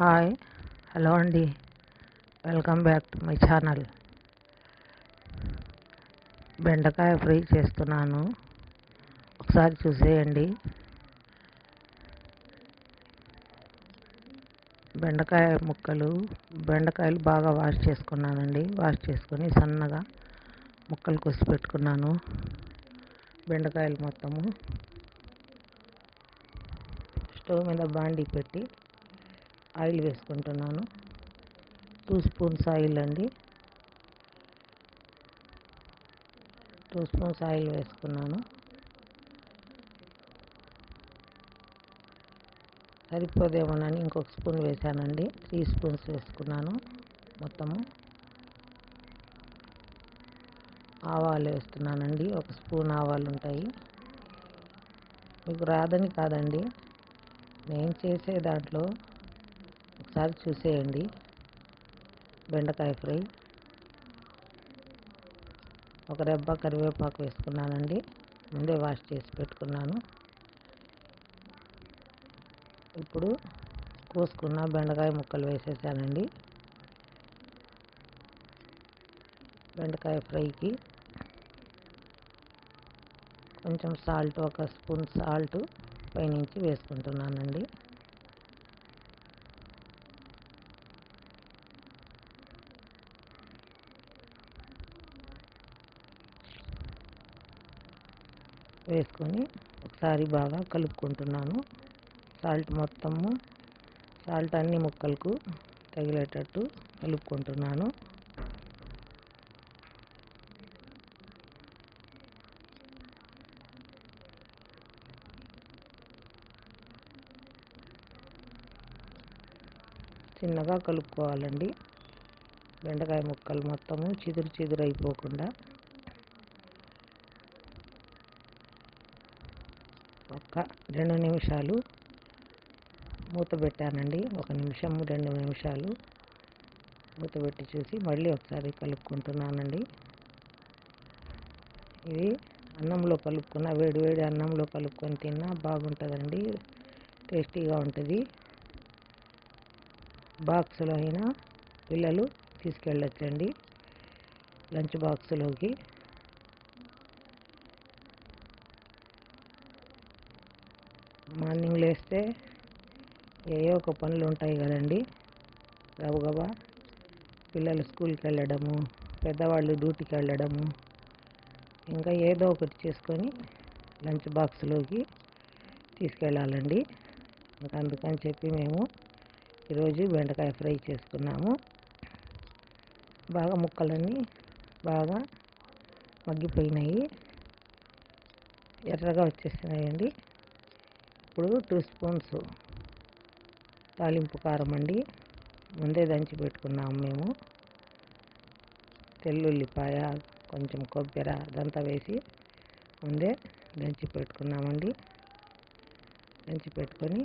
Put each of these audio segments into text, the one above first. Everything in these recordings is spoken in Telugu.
హాయ్ హలో అండి, welcome back to my channel. బెండకాయ ఫ్రై చేస్తున్నాను, ఒకసారి చూసేయండి. బెండకాయలు బాగా వాష్ చేసుకున్నానండి. వాష్ చేసుకొని సన్నగా ముక్కలు కోసి పెట్టుకున్నాను. బెండకాయలు మొత్తము స్టవ్ మీద బాండీ పెట్టి ఆయిల్ వేసుకుంటున్నాను. 2 స్పూన్స్ ఆయిల్ అండి. 2 స్పూన్స్ ఆయిల్ వేసుకున్నాను. సరిపోదేమోనని ఇంకొక స్పూన్ వేసానండి. 3 స్పూన్స్ వేసుకున్నాను. మొత్తము ఆవాలు వేస్తున్నానండి. 1 స్పూన్ ఆవాలు ఉంటాయి. మీకు రాదని కాదండి, నేను చేసే దాంట్లో ఒకసారి చూసేయండి. బెండకాయ ఫ్రై. ఒక రెబ్బ కరివేపాకు వేసుకున్నానండి, ముందే వాష్ చేసి పెట్టుకున్నాను. ఇప్పుడు కోసుకున్న బెండకాయ ముక్కలు వేసేసానండి. బెండకాయ ఫ్రైకి కొంచెం సాల్ట్, 1 స్పూన్ సాల్ట్ పైనుంచి వేసుకుంటున్నానండి. వేసుకొని ఒకసారి బాగా కలుపుకుంటున్నాను. సాల్ట్ అన్ని ముక్కలకు తగిలేటట్టు కలుపుకుంటున్నాను. చిన్నగా కలుపుకోవాలండి. బెండకాయ ముక్కలు మొత్తము చిదురు అయిపోకుండా. ఒక 2 నిమిషాలు మూత పెట్టానండి. 1 నిమిషం 2 నిమిషాలు మూత పెట్టి చూసి మళ్ళీ ఒకసారి కలుపుకుంటున్నానండి. ఇది అన్నంలో కలుపుకున్న వేడి అన్నంలో కలుపుకొని తిన్నా బాగుంటుందండి, టేస్టీగా ఉంటుంది. బాక్స్లో అయినా పిల్లలు తీసుకెళ్ళొచ్చండి, లంచ్ బాక్స్లోకి. మార్నింగ్ లేస్తే ఏవో ఒక పనులు ఉంటాయి కదండి, గబగబా పిల్లలు స్కూల్కి వెళ్ళడము, పెద్దవాళ్ళు డ్యూటీకి వెళ్ళడము, ఇంకా ఏదో ఒకటి చేసుకొని లంచ్ బాక్స్లోకి తీసుకెళ్ళాలండి. ఇంకా అందుకని చెప్పి మేము ఈరోజు బెండకాయ ఫ్రై చేసుకున్నాము. బాగా ముక్కలన్నీ బాగా మగ్గిపోయినాయి, ఎర్రగా వచ్చేసినాయండి. ఇప్పుడు 2 స్పూన్స్ తాలింపు కారం అండి, ముందే దంచి పెట్టుకున్నాము మేము. తెల్లుల్లిపాయ, కొంచెం కొబ్బరి అదంతా వేసి ముందే దంచి పెట్టుకున్నామండి. దంచి పెట్టుకొని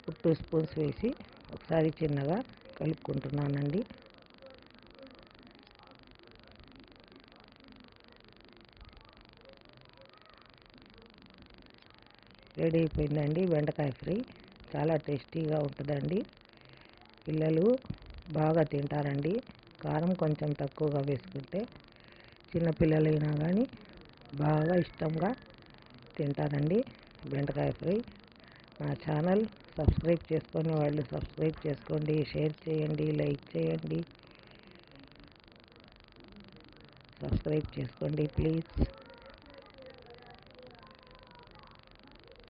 2 స్పూన్స్ వేసి ఒకసారి చిన్నగా కలుపుకుంటున్నానండి. రెడీ అయిపోయిందండి బెండకాయ ఫ్రై. చాలా టేస్టీగా ఉంటుందండి, పిల్లలు బాగా తింటారండి. కారం కొంచెం తక్కువగా వేసుకుంటే చిన్నపిల్లలైనా కానీ బాగా ఇష్టంగా తింటారండి బెండకాయ ఫ్రై. నా ఛానల్ సబ్స్క్రైబ్ చేసుకొని వాళ్ళు సబ్స్క్రైబ్ చేసుకోండి, షేర్ చేయండి, లైక్ చేయండి, సబ్స్క్రైబ్ చేసుకోండి ప్లీజ్.